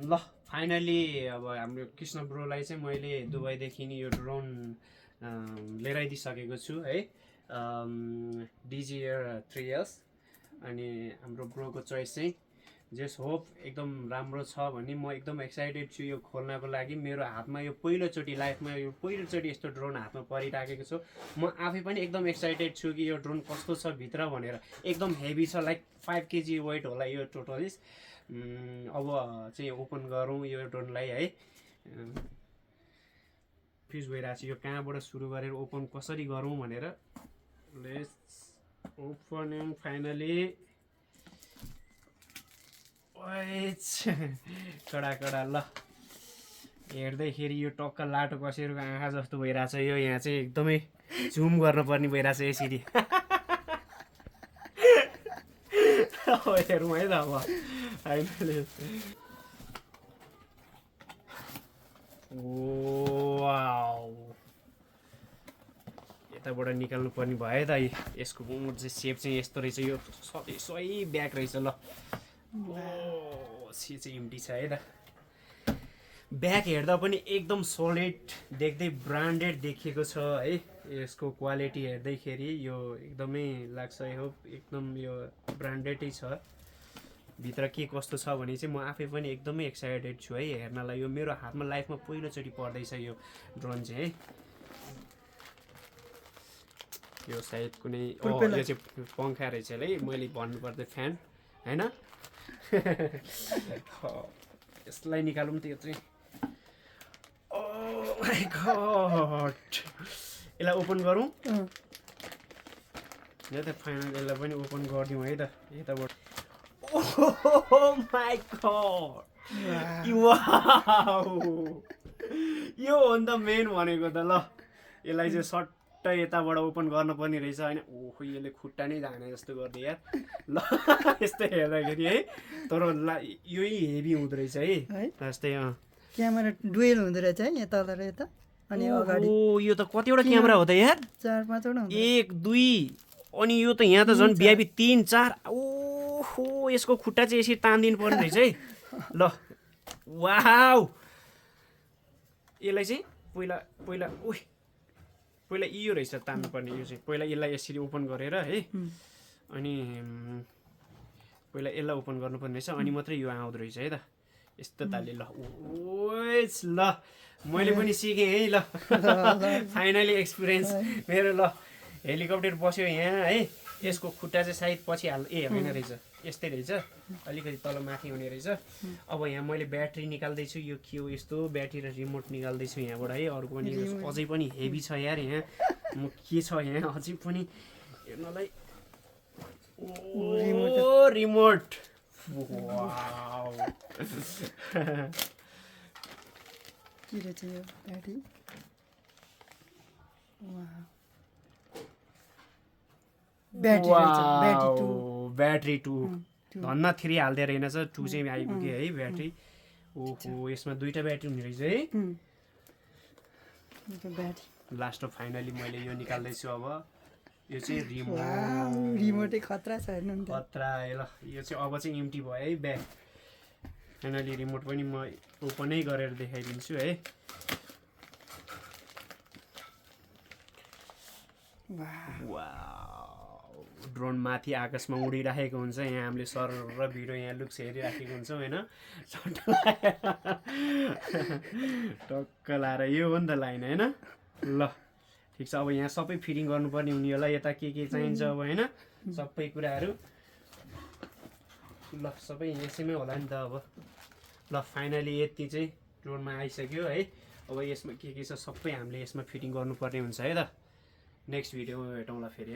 ल फाइनली अब हाम्रो कृष्ण ब्रोलाई चाहिँ मैले दुबईदेखि नि यो ड्रोन लिएर आइदिसकेको छु है डिजियर 3S अनि हाम्रो ब्रोको चोइस चाहिँ जस्ट होप एकदम राम्रो छ भन्ने म एकदम एक्साइटेड छु यो खोल्नको लागि मेरो हातमा यो पहिलोचोटि लाइफमा यो पहिलोचोटि यस्तो ड्रोन हातमा परिराखेको छु म आफै पनि एकदम एक्साइटेड छु कि यो ड्रोन कस्तो छ भित्र भनेर एकदम हेभी छ लाइक 5 kg वेट होला यो टोटलिस अब चाहिँ ओपन गरौँ यो ड्रोनलाई है फ्रिज भइरहेको छ यो कहाँबाट सुरु गरेर ओपन कसरी गरौँ भनेर लेट्स ओपन फाइनली कडा कडा ल हेर्दैखेरि यो टक्क लाटो कसेरको आँखा जस्तो भइरहेछ यो यहाँ चाहिँ एकदमै जुम गर्नुपर्ने भइरहेछ यसरी हेरौँ है त अब फाइनली यताबाट निकाल्नु पर्ने भयो त यसको चाहिँ सेप चाहिँ यस्तो रहेछ यो सही ब्याग रहेछ ल सी चाहिँ इम्टी छ है त ब्याग हेर्दा पनि एकदम सोलिड देख्दै ब्रान्डेड देखिएको छ है यसको क्वालिटी हेर्दैखेरि यो एकदमै लाग्छ यो एकदम यो ब्रान्डेडै छ भित्र के कस्तो छ भने चाहिँ म आफै पनि एकदमै एक्साइटेड छु है हेर्नलाई यो मेरो हातमा लाइफमा पहिलोचोटि पर्दैछ यो ड्रोन चाहिँ है यो सायद कुनै यो चाहिँ पङ्खा रहेछ है मैले भन्नुपर्दा फ्यान हैन यसलाई निकालौँ त यो चाहिँ ओ माय गॉड यसलाई ओपन गरौँ यो त फाइनल यसलाई पनि ओपन गरिदिउँ है त यताबाट ओह माय गॉड वाउ यो हो नि त मेन भनेको त ल यसलाई चाहिँ सट्ट यताबाट ओपन गर्नुपर्ने रहेछ होइन ओहो यसले खुट्टा नै जाने जस्तो गर्दै यार ल यस्तो हेर्दाखेरि है तर यही हेभी हुँदो रहेछ है जस्तै क्यामेरा डुएल हुँदो रहेछ है यता र यता अनि अगाडि ओ यो त कतिवटा क्यामेरा हो त यार 4-5 वटा 1 2 अनि यो त यहाँ त झन् भिआइपी 3 4 ओहो यसको खुट्टा चाहिँ यसरी तान्दिनु पर्ने रहेछ है ल वाउ यसलाई चाहिँ पहिला यो रहेछ तान्नुपर्ने यो चाहिँ पहिला यसलाई यसरी ओपन गरेर है अनि पहिला यसलाई ओपन गर्नुपर्ने रहेछ अनि मात्रै यो आउँदो रहेछ है त यस्तो तालले ल ओएस ल मैले पनि सिकेँ है ल फाइनली एक्सपिरियन्स मेरो ल हेलिकप्टर बस्यो यहाँ है यसको खुट्टा चाहिँ सायद पछि होइन रहेछ यस्तै रहेछ अलिकति तल माथि हुने रहेछ अब यहाँ मैले ब्याट्री निकाल्दैछु यो के हो यस्तो ब्याट्री र रिमोट निकाल्दैछु यहाँबाट है अर्को पनि अझै पनि हेभी छ यार यहाँ म के छ यहाँ अझै पनि हेर्नलाई ओ रिमोट वाउ के रहेछ यो ब्याट्री ब्याट्री 2 धन्न 3 हाल्दै रहेनछ 2 चाहिँ आइपुग्यो है ब्याट्री ओहो यसमा दुईटा ब्याट्री हुने रहेछ है लास्ट अफ फाइनली मैले यो निकाल्दैछु अब यो चाहिँ रिमोटै खतरा छ हेर्नु नि खतरा ल यो चाहिँ अब चाहिँ एम्टी भयो है ब्याग फाइनली रिमोट पनि म ओपनै गरेर देखाइदिन्छु है वाउ ड्रोन माथि आकाशमा उडिराखेको हुन्छ यहाँ हामीले सर र भिडियो यहाँ लुक्स हेरिराखेको हुन्छौँ होइन टक्क लाएर यो हो नि त लाइन होइन ल ठिक छ अब यहाँ सबै फिटिङ गर्नुपर्ने हुने होला यता के चाहिन्छ अब होइन सबै कुराहरू ल सबै यसैमै होला नि त अब ल फाइनली यति चाहिँ ड्रोनमा आइसक्यो है अब यसमा के छ सबै हामीले यसमा फिटिङ गर्नुपर्ने हुन्छ है त नेक्स्ट भिडियोमा भेटौँला फेरि